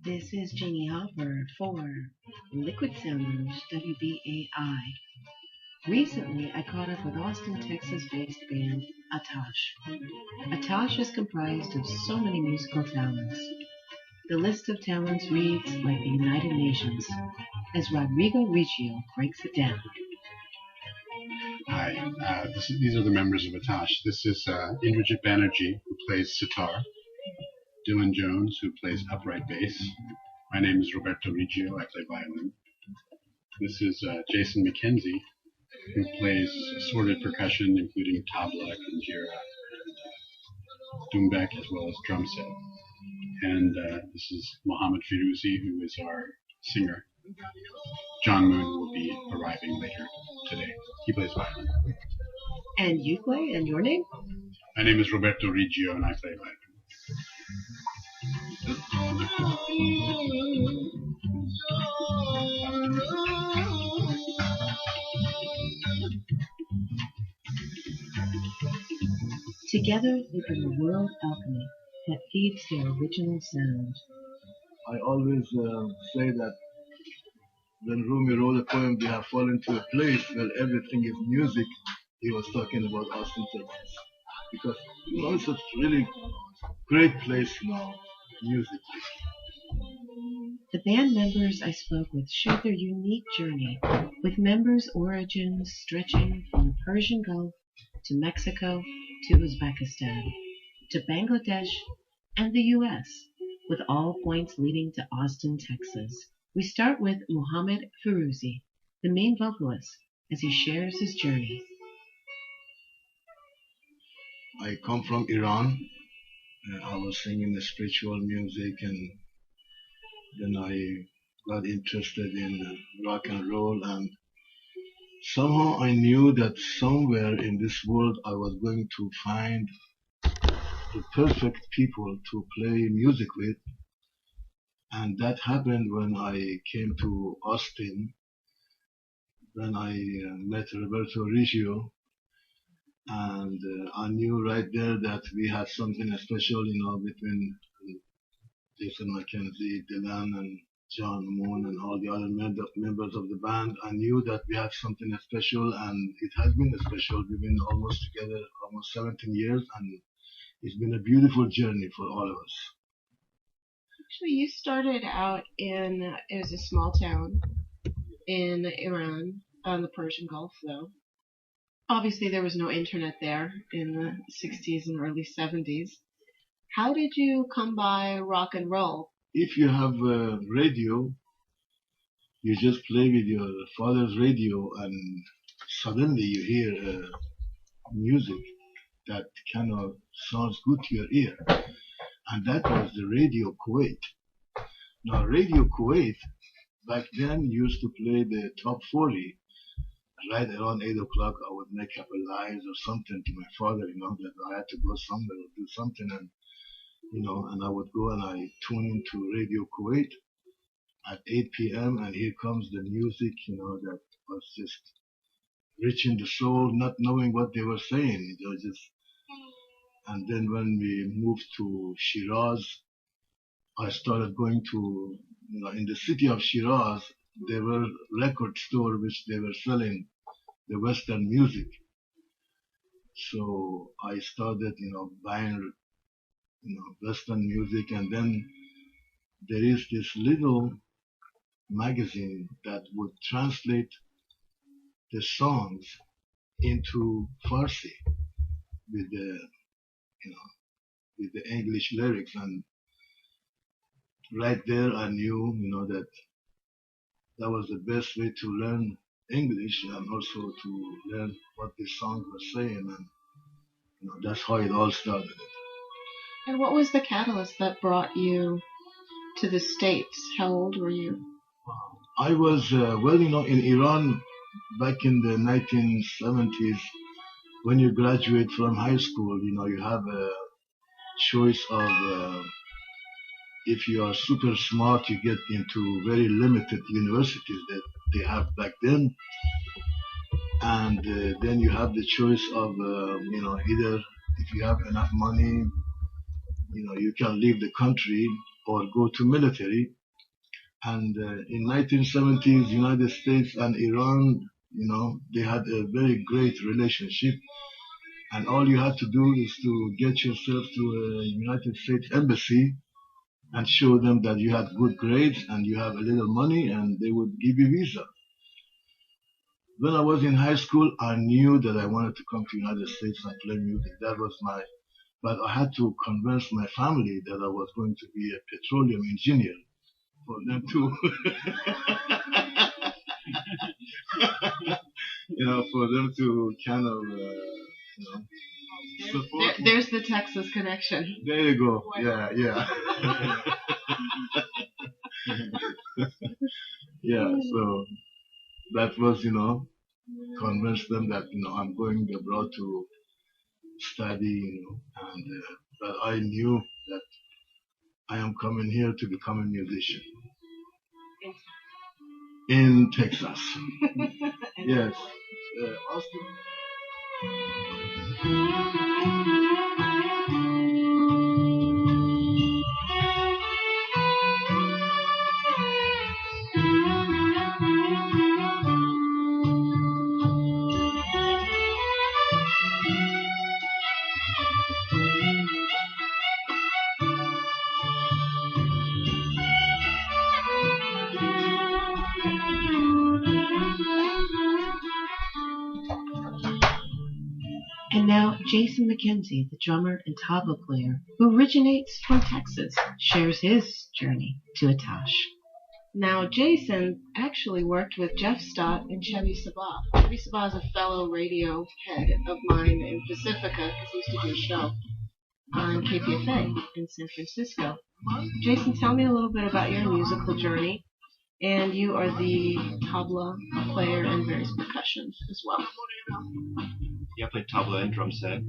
This is Jeannie Hopper for Liquid Sounders WBAI. Recently, I caught up with Austin, Texas-based band Atash. Atash is comprised of so many musical talents. The list of talents reads like the United Nations, as Rodrigo Riggio breaks it down. Hi, these are the members of Atash. This is Indrajit Banerjee, who plays sitar, Dylan Jones, who plays upright bass. My name is Roberto Riggio, I play violin. This is Jason McKenzie, who plays assorted percussion, including tabla, kanjira, doumbek, as well as drum set. And this is Mohammed Firouzi, who is our singer. John Moon will be arriving later today. He plays violin. And you play, and your name? My name is Roberto Riggio, and I play violin. Together they bring a world alchemy that feeds their original sound. I always say that when Rumi wrote a poem, "We have fallen to a place where everything is music," he was talking about Austin, Texas. Because, it's a really great place now, musically. The band members I spoke with shared their unique journey, with members' origins stretching from the Persian Gulf to Mexico to Uzbekistan to Bangladesh and the U.S., with all points leading to Austin, Texas. We start with Mohammed Firouzi, the main vocalist, as he shares his journey. I come from Iran. I was singing the spiritual music, and then I got interested in rock and roll, and somehow I knew that somewhere in this world I was going to find the perfect people to play music with. And that happened when I came to Austin, when I met Roberto Riggio, and I knew right there that we had something special, between Jason McKenzie, Dylan, and John Moon, and all the other members of the band. I knew that we had something special, and it has been special. We've been almost together almost 17 years, and it's been a beautiful journey for all of us. Actually, you started out it was a small town in Iran, on the Persian Gulf, though. Obviously, there was no internet there in the 60s and early 70s. How did you come by rock and roll? If you have a radio, you just play with your father's radio, and suddenly you hear music that kind of sounds good to your ear. And that was the Radio Kuwait. Now, Radio Kuwait back then used to play the top 40. Right around 8 o'clock, I would make up a lies or something to my father, that I had to go somewhere or do something, and and I would go and I tune into Radio Kuwait at 8 p.m. and here comes the music, that was just reaching the soul, not knowing what they were saying. And then when we moved to Shiraz, I started going to, in the city of Shiraz, there were record stores which they were selling the Western music. So I started, buying, Western music, and then there is this little magazine that would translate the songs into Farsi with the, with the English lyrics, and right there I knew, that was the best way to learn English and also to learn what the songs were saying, and that's how it all started. And what was the catalyst that brought you to the States? How old were you? I was, in Iran back in the 1970s, when you graduate from high school, you have a choice of, if you are super smart, you get into very limited universities that they have back then. And then you have the choice of, either if you have enough money, you can leave the country or go to military. And in 1970s, United States and Iran, they had a very great relationship. And all you had to do is to get yourself to a United States embassy and show them that you had good grades and you have a little money, and they would give you visa. When I was in high school, I knew that I wanted to come to United States and play music. That was but I had to convince my family that I was going to be a petroleum engineer for them to, for them to kind of, support me. There's the Texas connection. There you go. Yeah. Yeah, so that was, convince them that, I'm going abroad to study, and that I knew that I am coming here to become a musician in Texas. Yes. Austin. And now Jason McKenzie, the drummer and tabla player who originates from Texas, shares his journey to Atash. Now, Jason actually worked with Jeff Stott and Chevy Sabah. Chevy Sabah is a fellow radio head of mine in Pacifica, because he used to do a show on KPFA in San Francisco. Jason, tell me a little bit about your musical journey. And you are the tabla player and various percussion as well. Yeah, I played tabla and drum set.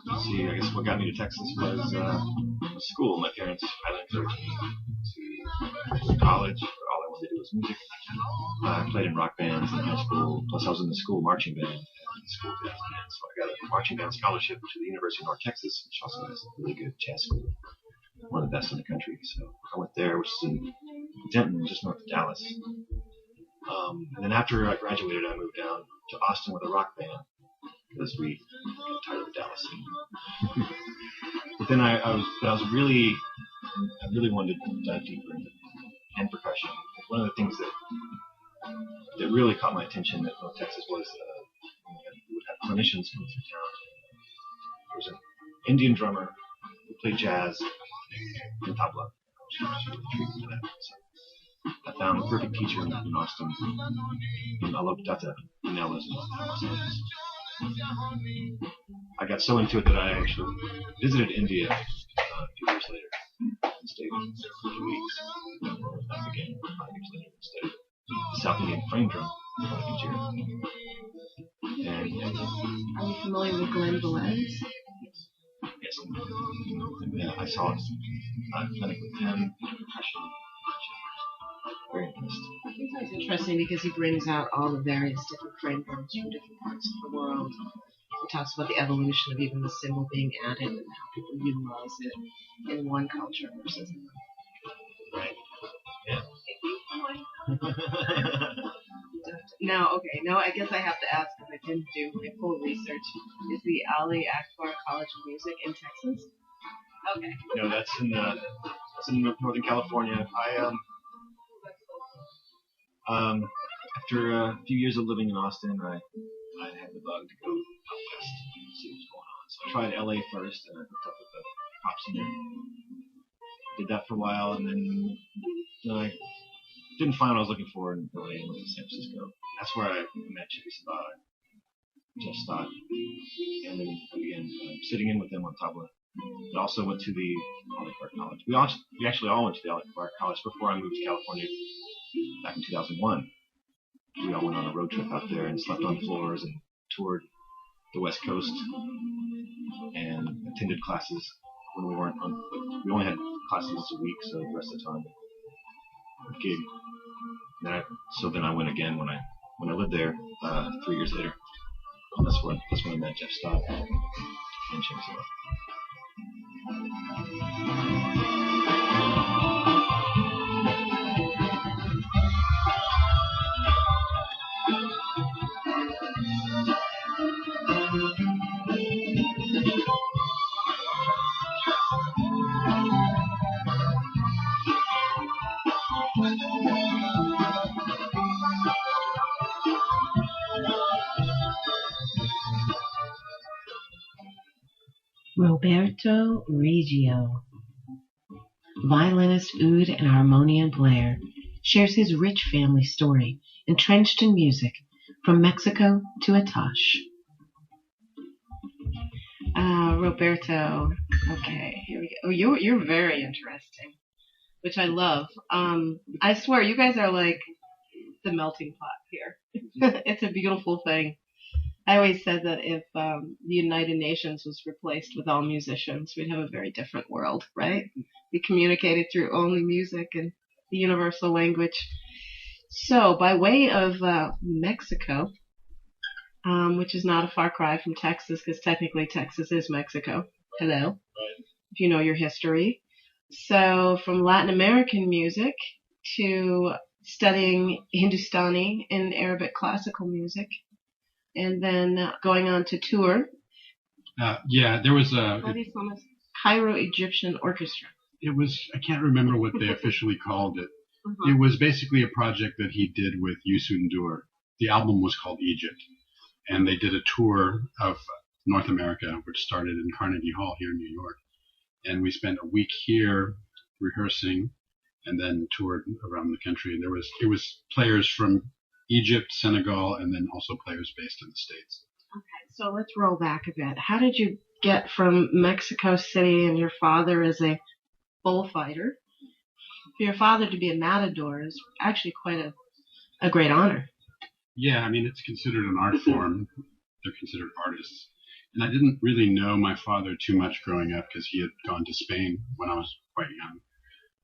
Let's see, I guess what got me to Texas was school. My parents highly encouraged me to college. All I wanted to do was music. I played in rock bands in high school. Plus, I was in the school marching band and the school jazz band. So I got a marching band scholarship to the University of North Texas, which also has a really good jazz school. One of the best in the country. So I went there, which is in Denton, just north of Dallas. And then after I graduated, I moved down to Austin with a rock band because we got tired of the Dallas scene. But then I really wanted to dive deeper into hand percussion. One of the things that really caught my attention at North Texas was we would have clinicians come through town. There was an Indian drummer who played jazz and tabla. She was really intrigued by that. So I found the perfect teacher in Austin, in Alok Datta, who now lives in Los Angeles. I got so into it that I actually visited India a few years later and stayed for 2 weeks. And back again 5 years later and studied the South Indian frame drum for like a year. And are you familiar with Glenn Velez? Yes. Yeah, I saw it clinically and percussion. Very impressed. I think it's interesting because he brings out all the various different frame drums from different parts of the world. He talks about the evolution of even the cymbal being added and how people utilize it in one culture versus another. Right. Yeah. Now, I guess I have to ask because I didn't do my full research. Is the Ali Akbar College of Music in Texas? Okay. No, that's in Northern California. After a few years of living in Austin, I had the bug to go out west and see what was going on. So I tried LA first, and I hooked up with the pop singer. Did that for a while, and then I didn't find what I was looking for in LA and went to San Francisco. That's where I met Chevy Sabah and Jeff Stott, and then I began sitting in with them on tabla. But also went to the Ali Akbar College. We actually all went to the Ali Akbar College before I moved to California back in 2001. We all went on a road trip out there and slept on floors and toured the West Coast and attended classes when we weren't on. We only had classes once a week, so the rest of the time gig. So then I went again when I lived there 3 years later. And that's when I met Jeff Stott and Chevy Sabah. Roberto Reggio, violinist, oud, and harmonium player, shares his rich family story, entrenched in music, from Mexico to Atash. Roberto. Okay, here we go. Oh, you're very interesting, which I love. I swear, you guys are like the melting pot here. It's a beautiful thing. I always said that if the United Nations was replaced with all musicians, we'd have a very different world, right? We communicated through only music and the universal language. So, by way of Mexico, which is not a far cry from Texas, because technically Texas is Mexico. Hello, Right. if you know your history. So, from Latin American music to studying Hindustani and Arabic classical music, and then going on to tour. Yeah, there was a. How do you call this? Cairo Egyptian Orchestra. It was. I can't remember what they officially called it. Uh-huh. It was basically a project that he did with Youssou N'Dour. The album was called Egypt, and they did a tour of North America, which started in Carnegie Hall here in New York. And we spent a week here rehearsing, and then toured around the country. And it was players from Egypt, Senegal, and then also players based in the States. Okay, so let's roll back a bit. How did you get from Mexico City and your father as a bullfighter? For your father to be a matador is actually quite a great honor. Yeah, I mean, it's considered an art form. They're considered artists. And I didn't really know my father too much growing up because he had gone to Spain when I was quite young.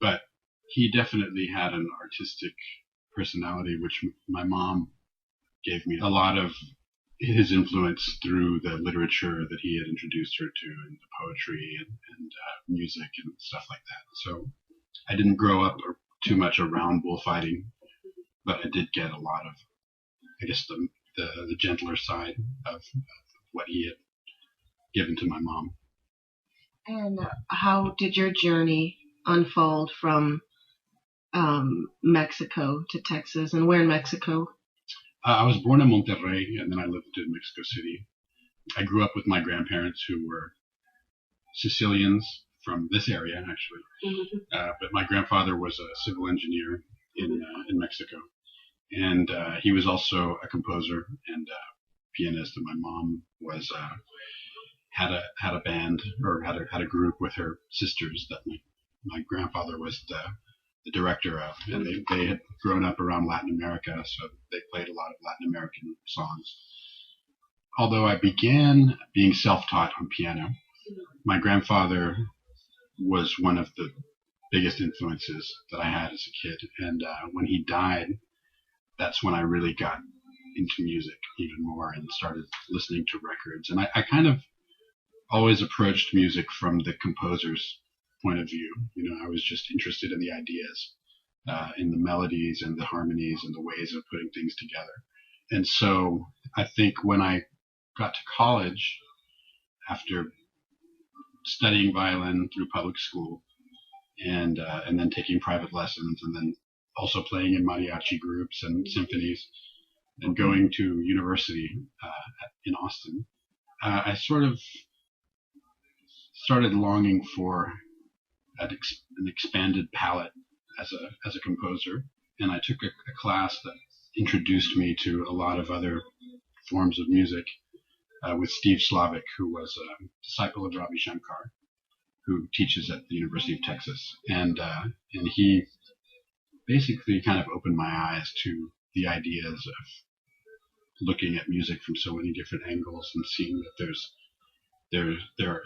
But he definitely had an artistic personality, which my mom gave me a lot of his influence through the literature that he had introduced her to, and the poetry and music and stuff like that. So I didn't grow up too much around bullfighting, but I did get a lot of, I guess, the gentler side of what he had given to my mom. And how did your journey unfold from Mexico to Texas, and where in Mexico? I was born in Monterrey, and then I lived in Mexico City. I grew up with my grandparents, who were Sicilians from this area, actually. Mm-hmm. But my grandfather was a civil engineer in Mexico, and he was also a composer and pianist. And my mom was had a band, or had a group with her sisters that my grandfather was the director of, and they had grown up around Latin America, so they played a lot of Latin American songs. Although I began being self-taught on piano, my grandfather was one of the biggest influences that I had as a kid, and when he died, that's when I really got into music even more and started listening to records. And I kind of always approached music from the composer's point of view. You know, I was just interested in the ideas, in the melodies and the harmonies and the ways of putting things together. And so I think when I got to college, after studying violin through public school and then taking private lessons, and then also playing in mariachi groups and symphonies, and going to university in Austin, I sort of started longing for an expanded palette as a composer, and I took a class that introduced me to a lot of other forms of music with Steve Slavic, who was a disciple of Ravi Shankar, who teaches at the University of Texas, and he basically kind of opened my eyes to the ideas of looking at music from so many different angles and seeing that there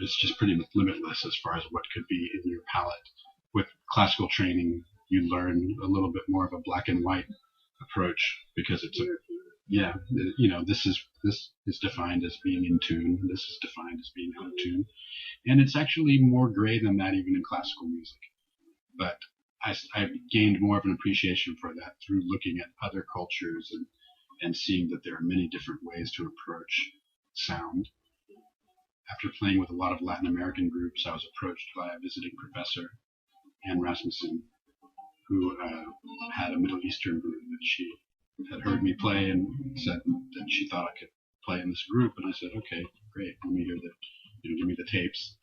is just pretty limitless as far as what could be in your palette. With classical training, you learn a little bit more of a black and white approach, because it's this is defined as being in tune, this is defined as being out of tune, and it's actually more gray than that even in classical music. But I gained more of an appreciation for that through looking at other cultures and seeing that there are many different ways to approach sound. After playing with a lot of Latin American groups, I was approached by a visiting professor, Anne Rasmussen, who had a Middle Eastern group that she had heard me play and said that she thought I could play in this group. And I said, okay, great, let me hear give me the tapes.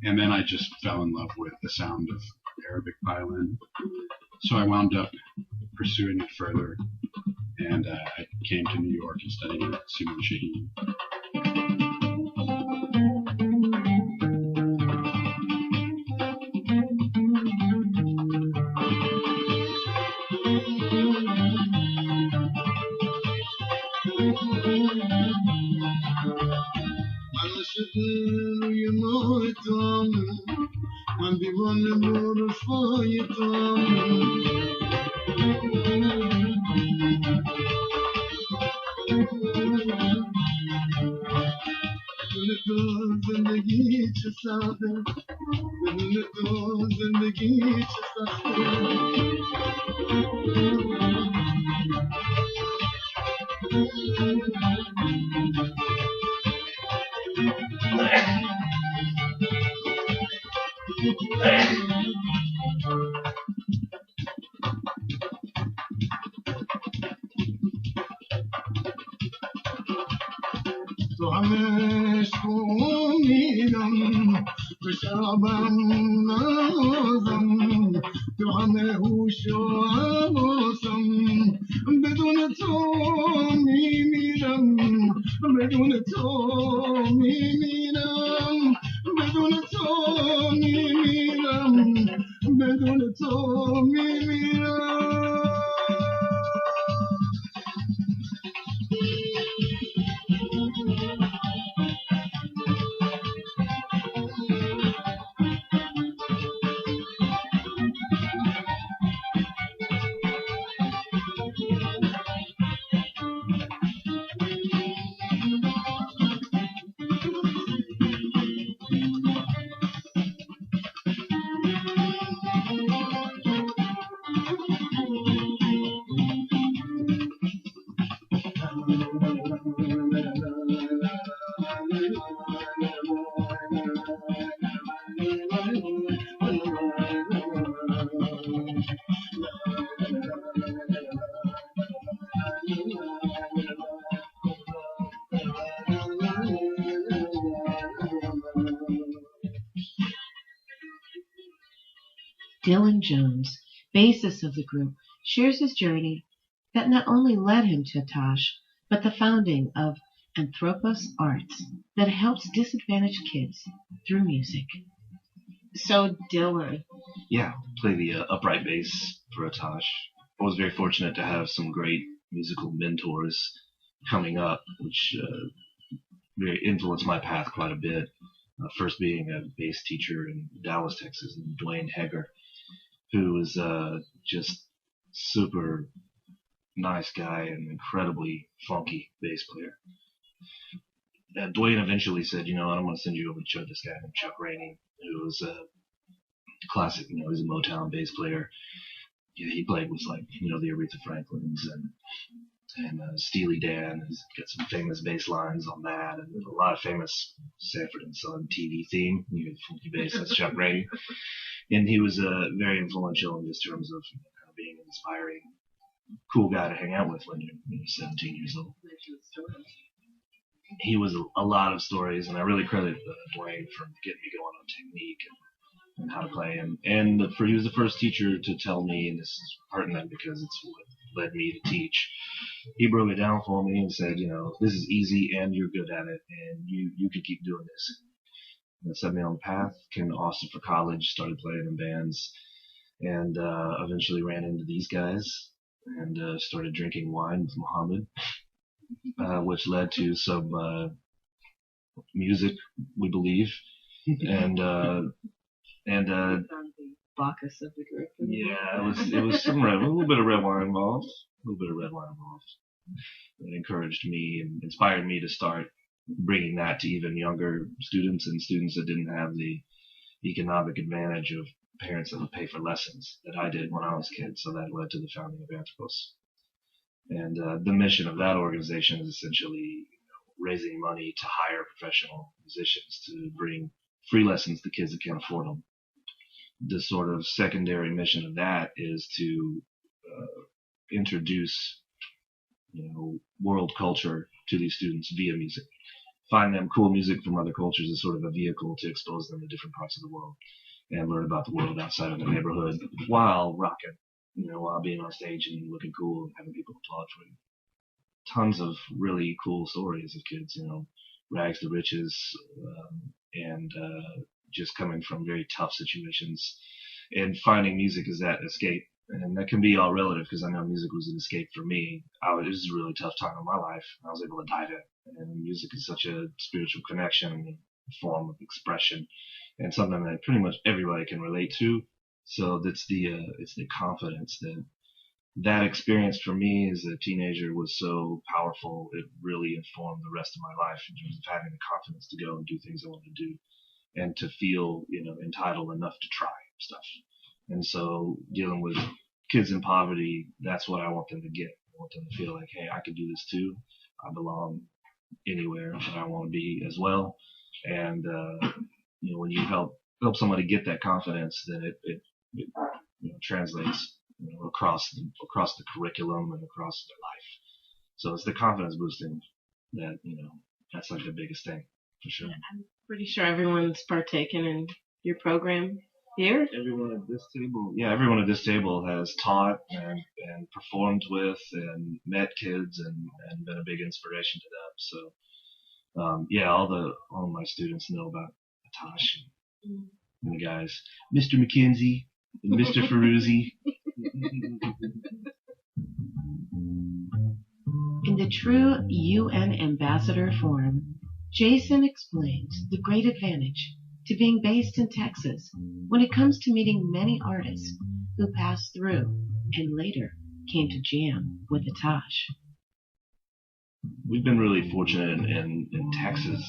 And then I just fell in love with the sound of Arabic violin. So I wound up pursuing it further, and I came to New York and studied at Simon Shaheen. Dylan Jones, bassist of the group, shares his journey that not only led him to Atash, but the founding of Anthropos Arts that helps disadvantaged kids through music. So, Dylan. Yeah, play the upright bass for Atash. I was very fortunate to have some great musical mentors coming up, which really influenced my path quite a bit. First being a bass teacher in Dallas, Texas, named Dwayne Hager, who was just super nice guy and incredibly funky bass player. Dwayne eventually said, I'm going to send you over to show this guy named Chuck Rainey, who was a classic, he's a Motown bass player. He played with the Aretha Franklins and Steely Dan has got some famous bass lines on that, and there's a lot of famous Sanford and Son TV theme. You hear the funky bass, that's Chuck Rainey. And he was very influential in just terms of being an inspiring, cool guy to hang out with when you're 17 years old. He was a lot of stories, and I really credit Dwayne for getting me going on technique and how to play. And he was the first teacher to tell me, and this is pertinent because it's what led me to teach. He broke it down for me and said, this is easy and you're good at it, and you can keep doing this. And set me on the path. Came to Austin for college, started playing in bands, and eventually ran into these guys and started drinking wine with Muhammad, which led to some music, we believe, and Bacchus of the group. Yeah, it was a little bit of red wine involved. It encouraged me and inspired me to start bringing that to even younger students and students that didn't have the economic advantage of parents that would pay for lessons that I did when I was a kid. So that led to the founding of Anthropos. And the mission of that organization is essentially raising money to hire professional musicians to bring free lessons to kids that can't afford them. The sort of secondary mission of that is to introduce, world culture to these students via music. find them cool music from other cultures as sort of a vehicle to expose them to different parts of the world and learn about the world outside of the neighborhood while rocking, while being on stage and looking cool and having people applaud for you. Tons of really cool stories of kids, rags to riches, and just coming from very tough situations and finding music as that escape. And that can be all relative because I know music was an escape for me. It was a really tough time in my life. I was able to dive in. And music is such a spiritual connection and form of expression and something that pretty much everybody can relate to. So it's the confidence that experience for me as a teenager was so powerful. It really informed the rest of my life in terms of having the confidence to go and do things I want to do and to feel, entitled enough to try stuff. And so dealing with kids in poverty, that's what I want them to get. I want them to feel like, hey, I can do this too. I belong anywhere that I want to be as well. And, when you help somebody get that confidence, then it translates across the curriculum and across their life. So it's the confidence boosting that, that's like the biggest thing for sure. I'm pretty sure everyone's partaken in your program here. Everyone at this table has taught and performed with and met kids and been a big inspiration to them. So, all of my students know about Atash and the guys, Mr. McKenzie and Mr. Ferruzzi. In the true UN ambassador form, Jason explains the great advantage to being based in Texas when it comes to meeting many artists who passed through and later came to jam with Atash. We've been really fortunate in Texas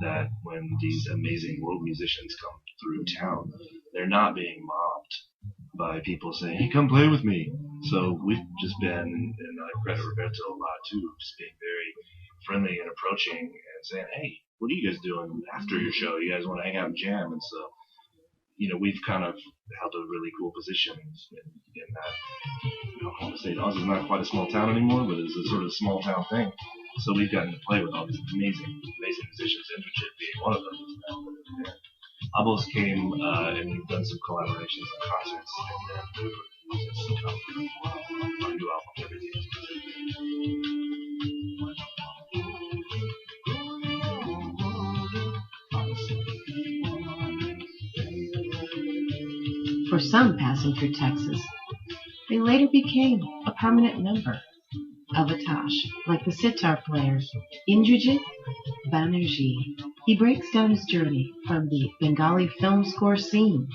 that when these amazing world musicians come through town, they're not being mobbed by people saying, hey, come play with me. So we've just been, and I credit Roberto a lot too, just being very friendly and approaching and saying, hey, what are you guys doing after your show? You guys want to hang out and jam? And so, we've kind of held a really cool position in that. I want to say Oz is not quite a small town anymore, but it's a sort of small town thing. So we've gotten to play with all these amazing musicians, Intricate being one of them. And Abos came and we've done some collaborations and concerts, and then our new album, everything. For some passing through Texas, they later became a permanent member of Atash, like the sitar player Indrajit Banerjee. He breaks down his journey from the Bengali film score scene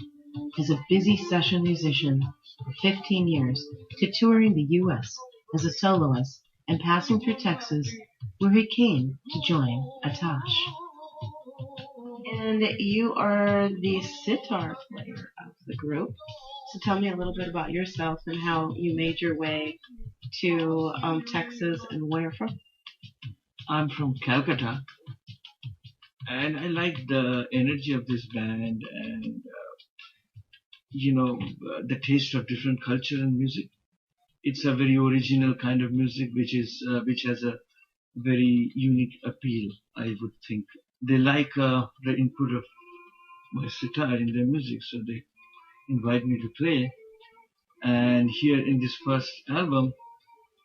as a busy session musician for 15 years to touring the U.S. as a soloist and passing through Texas, where he came to join Atash. And you are the sitar player of the group. So tell me a little bit about yourself and how you made your way to Texas and where from. I'm from Calcutta, and I like the energy of this band and the taste of different culture and music. It's a very original kind of music which has a very unique appeal, I would think. They like the input of my sitar in their music, so they invite me to play. And here in this first album,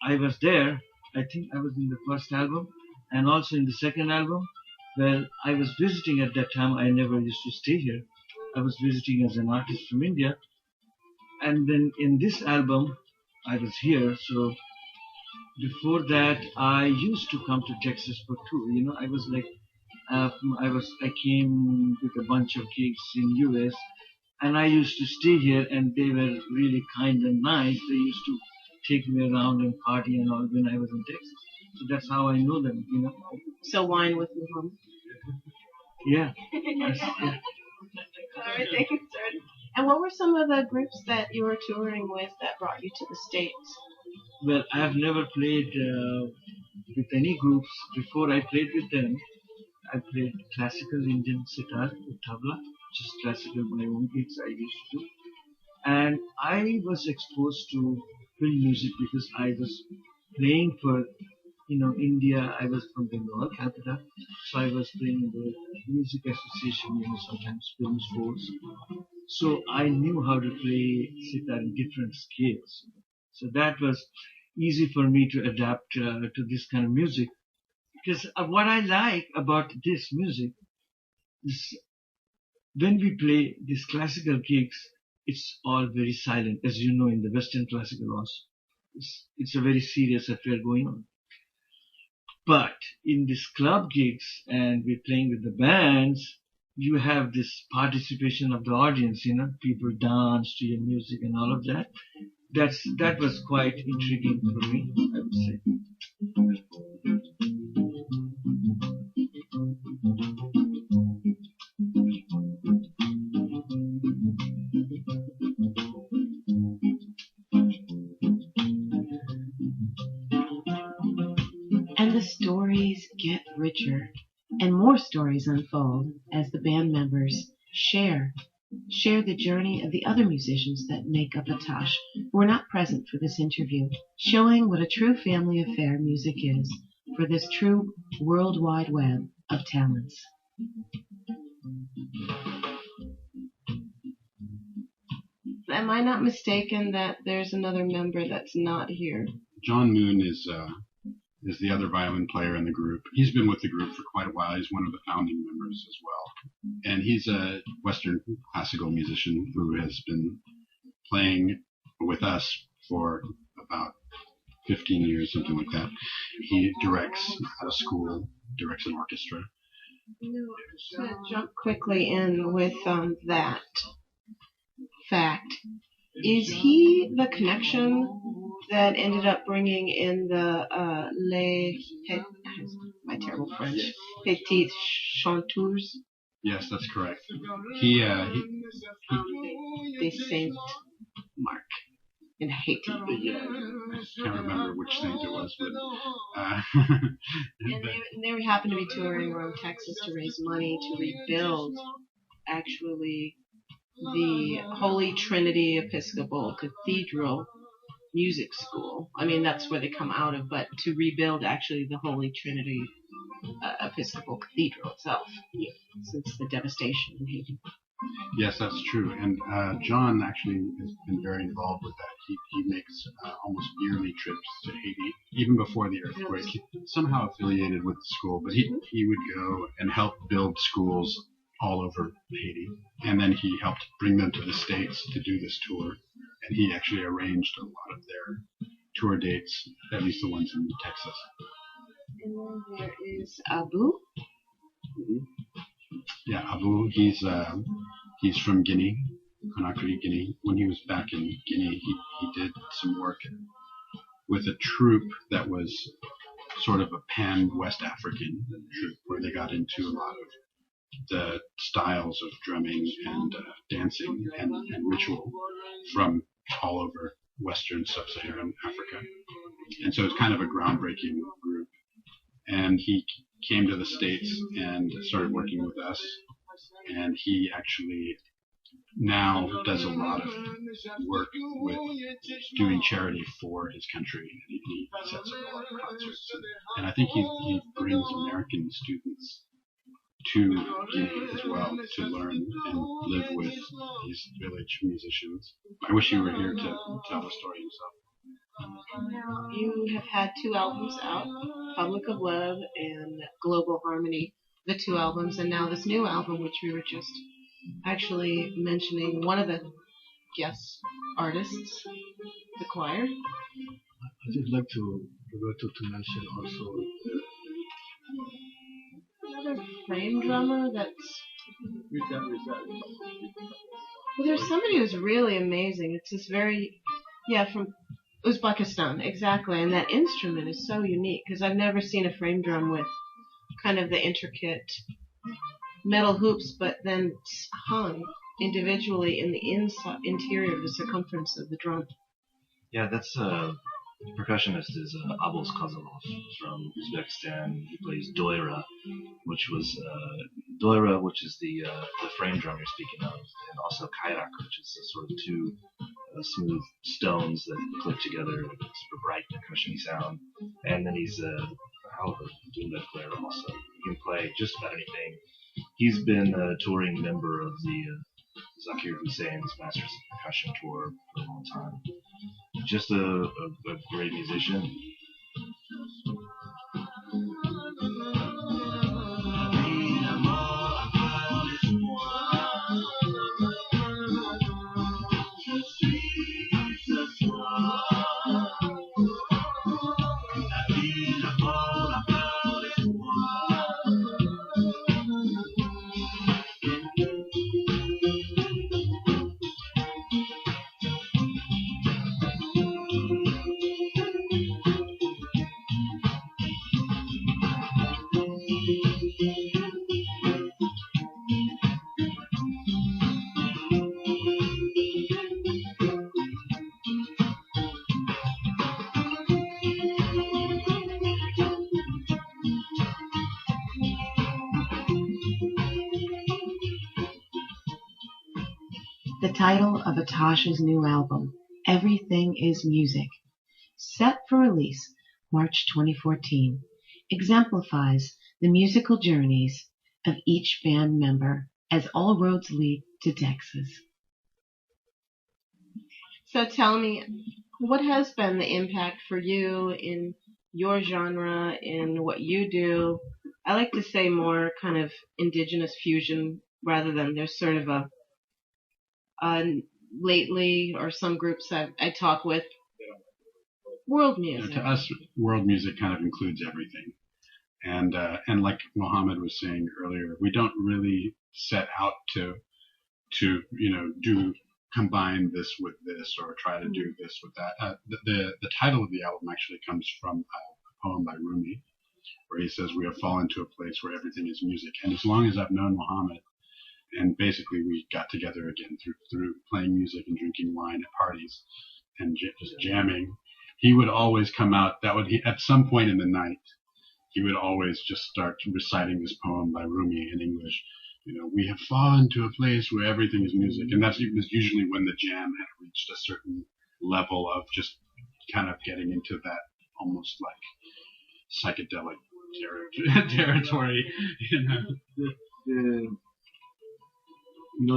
I was there. I think I was in the first album and also in the second album. Well, I was visiting at that time. I never used to stay here. I was visiting as an artist from India. And then in this album, I was here. So before that, I used to come to Texas for tour. I was like, I came with a bunch of gigs in US, and I used to stay here, and they were really kind and nice. They used to take me around and party and all when I was in Texas. So that's how I know them. So wine with me home. Yeah. Yeah. All right, thanks. And what were some of the groups that you were touring with that brought you to the States? Well, I've never played with any groups. Before I played with them, I played classical Indian sitar with tabla, just classical, my own gigs I used to do. And I was exposed to film music because I was playing for India, I was from Bengal, Calcutta, so I was playing in the music association, sometimes film scores. So I knew how to play sitar in different scales. So that was easy for me to adapt to this kind of music. Because what I like about this music is when we play these classical gigs, it's all very silent, as you know, in the Western classical also. It's a very serious affair going on. But in these club gigs and we're playing with the bands, you have this participation of the audience, people dance to your music and all of that. That was quite intriguing for me, I would say. And the stories get richer, and more stories unfold as the band members share the journey of the other musicians that make up Atash who were not present for this interview, showing what a true family affair music is for this true worldwide web of talents. Am I not mistaken that there's another member that's not here? John Moon is the other violin player in the group. He's been with the group for quite a while. He's one of the founding members as well. And he's a Western classical musician who has been playing with us for about 15 years, something like that. He directs at a school, directs an orchestra. I'm going to jump quickly in with that fact. Is he the connection that ended up bringing in the my terrible French, Petites Chanteuses? Yes, that's correct. He They Saint Mark in Haiti. I can't remember which saint it was, but and they happened to be touring around Texas to raise money to rebuild, actually, the Holy Trinity Episcopal Cathedral Music School. I mean, that's where they come out of, but to rebuild actually the Holy Trinity Episcopal Cathedral itself, since the devastation in Haiti. Yes, that's true. And John actually has been very involved with that. He makes almost yearly trips to Haiti, even before the earthquake. Somehow affiliated with the school, but he would go and help build schools all over Haiti. And then he helped bring them to the States to do this tour. And he actually arranged a lot of their tour dates, at least the ones in Texas. And then there is Abu. Mm-hmm. Yeah, Abu, he's from Guinea, Conakry, Guinea. When he was back in Guinea, he did some work with a troupe that was sort of a pan-West African troupe, where they got into a lot of the styles of drumming and dancing and ritual from all over Western Sub-Saharan Africa. And so it's kind of a groundbreaking group. And he came to the States and started working with us. And he actually now does a lot of work with doing charity for his country. And he sets up a lot of concerts. And I think he brings American students to Guinea as well to learn and live with these village musicians. I wish he were here to tell the story himself. Now, you have had 2 albums out, Public of Love and Global Harmony, the 2 albums, and now this new album, which we were just actually mentioning, one of the guest artists, the choir. I would like Roberto to mention also another frame drummer that's... Well, there's somebody who's really amazing. It's this very... from Uzbekistan, exactly. And that instrument is so unique, because I've never seen a frame drum with kind of the intricate metal hoops, but then hung individually in the interior of the circumference of the drum. Yeah, that's percussionist is Abul Kazalov from Uzbekistan. He plays doira, which is the frame drum you're speaking of, and also kairak, which is a sort of 2 smooth stones that click together, sort of bright percussion sound. And then he's a hell of a djembe player also. He can play just about anything. He's been a touring member of the Zakir Hussein's Masters of Percussion tour for a long time. Just a great musician. The title of Atash's new album, Everything is Music, set for release March 2014, exemplifies the musical journeys of each band member as all roads lead to Texas. So tell me, what has been the impact for you in your genre, in what you do? I like to say more kind of indigenous fusion rather than there's sort of a lately, or some groups I talk with, world music. To us, world music kind of includes everything. And like Mohammed was saying earlier, we don't really set out to combine this with this or try to do this with that. The title of the album actually comes from a poem by Rumi, where he says, "We have fallen to a place where everything is music." And as long as I've known Mohammed, and basically we got together again through playing music and drinking wine at parties and just jamming, he would always come out. At some point in the night, he would always just start reciting this poem by Rumi in English. We have fallen to a place where everything is music. And that's usually when the jam had reached a certain level of just kind of getting into that almost like psychedelic territory.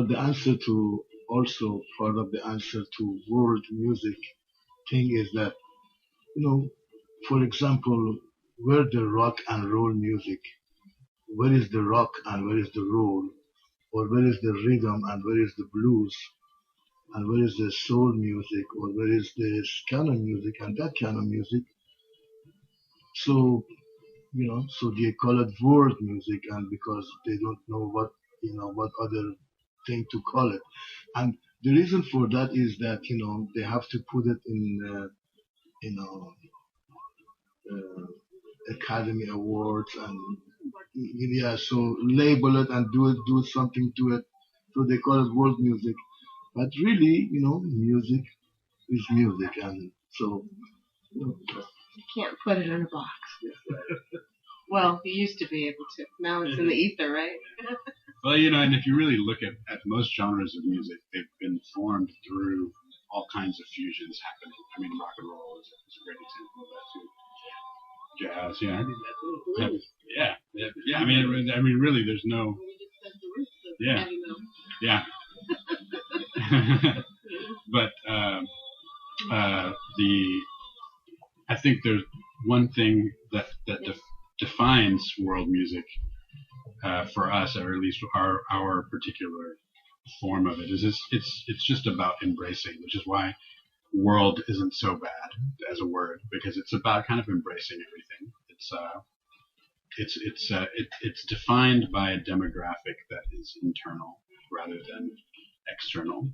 The answer to, also part of the answer to world music thing is that, for example, where the rock and roll music, where is the rock and where is the roll, or where is the rhythm and where is the blues, and where is the soul music, or where is this kind of music and that kind of music. So, so they call it world music, and because they don't know what other thing to call it. And the reason for that is that, they have to put it in, Academy Awards and, so label it and do something to it. So they call it world music. But really, music is music. And so, You can't put it in a box. Well, you used to be able to. Now it's in the ether, right? Well, and if you really look at most genres of music, they've been formed through all kinds of fusions happening. I mean, rock and roll is a great example of that too. Jazz, yeah. I mean, really, there's no. Yeah. But I think there's one thing that defines world music for us, or at least our particular form of it, is it's just about embracing, which is why world isn't so bad as a word, because it's about kind of embracing everything. It's defined by a demographic that is internal rather than external.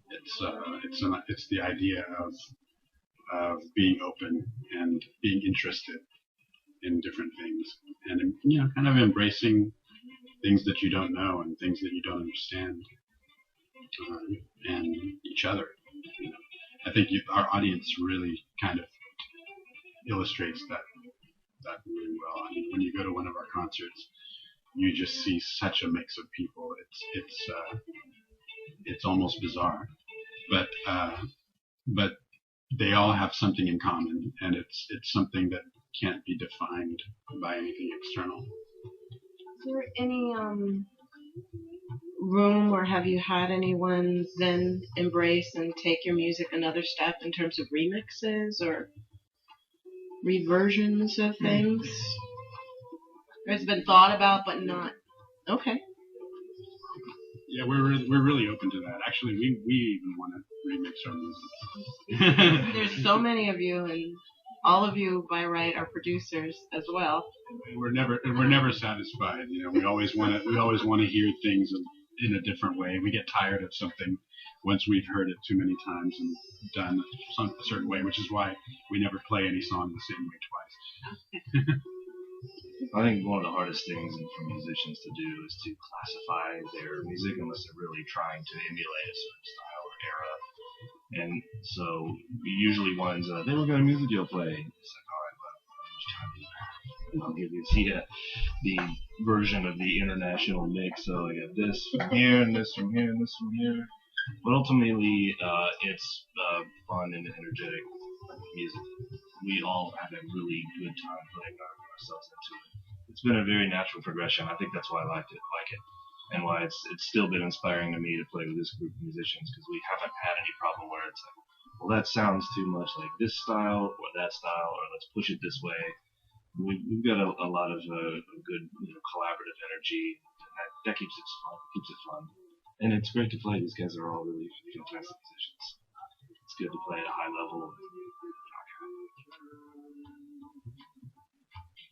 It's the idea of being open and being interested in different things, and kind of embracing things that you don't know and things that you don't understand, and each other. I think our audience really kind of illustrates that really well. I mean, when you go to one of our concerts, you just see such a mix of people. It's almost bizarre, but but they all have something in common, and it's something that can't be defined by anything external. Is there any room, or have you had anyone then embrace and take your music another step in terms of remixes or reversions of things? Or it's been thought about but not. Okay. Yeah, we're really open to that. Actually, we even want to remix our music. There's so many of you, and all of you by right are producers as well. We're never satisfied. You know, we always want to hear things in a different way. We get tired of something once we've heard it too many times and done a certain way, which is why we never play any song the same way twice. I think one of the hardest things for musicians to do is to classify their music unless they're really trying to emulate a certain style or era. And so usually one's they what kind of music you'll play. It's like, all right, well, how much time do you have? I'll give you the version of the international mix. So I got this from here and this from here and this from here. But ultimately, it's fun and energetic music. We all have a really good time putting ourselves into it. It's been a very natural progression. I think that's why I like it, and why it's still been inspiring to me to play with this group of musicians, because we haven't had any problem where it's like, well, that sounds too much like this style or that style, or let's push it this way. We've got a lot of good collaborative energy, and that keeps it fun. And it's great to play. These guys are all really fantastic musicians. It's good to play at a high level.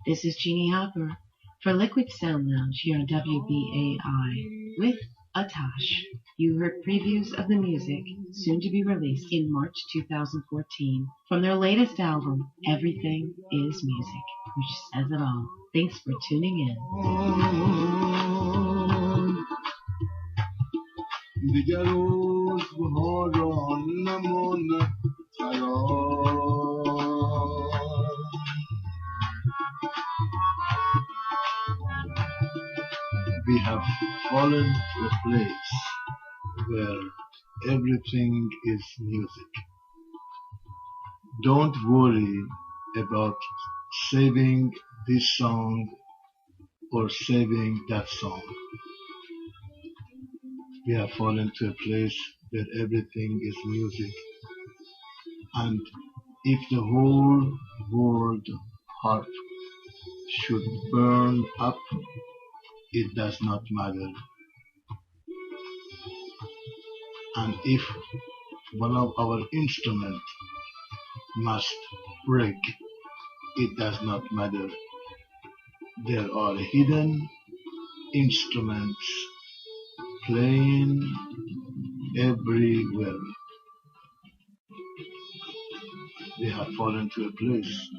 This is Jeannie Hopper for Liquid Sound Lounge here on WBAI with Atash. You heard previews of the music soon to be released in March 2014 from their latest album, Everything is Music, which says it all. Thanks for tuning in. We have fallen to a place where everything is music. Don't worry about saving this song or saving that song. We have fallen to a place where everything is music. And if the whole world heart should burn up, it does not matter. And if one of our instruments must break, it does not matter. There are hidden instruments playing everywhere. We have fallen to a place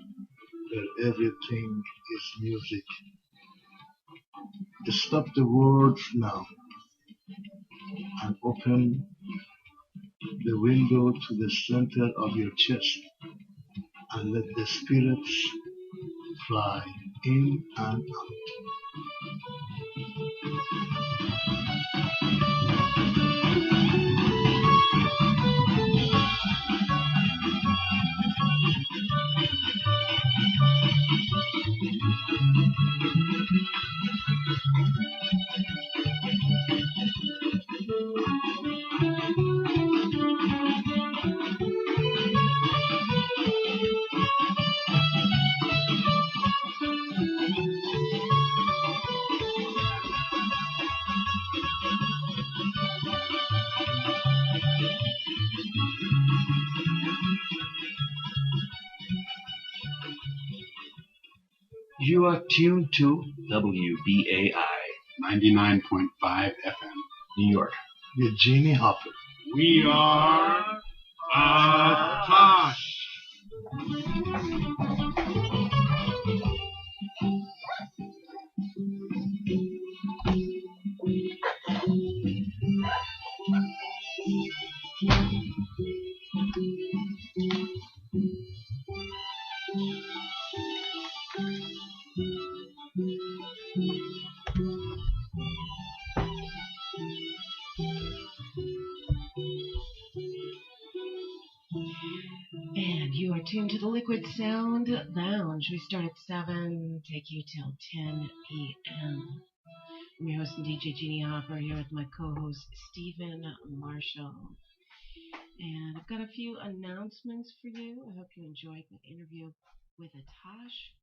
where everything is music. Stop the words now and open the window to the center of your chest and let the spirits fly in and out. You are tuned to WBAI 99.5 FM. New York. With Jeannie Hopper. We are Atash. You are tuned to the Liquid Sound Lounge. We start at 7, take you till 10 p.m. I'm your host and DJ Jeannie Hopper here with my co-host Stephen Marshall. And I've got a few announcements for you. I hope you enjoyed my interview with Atash.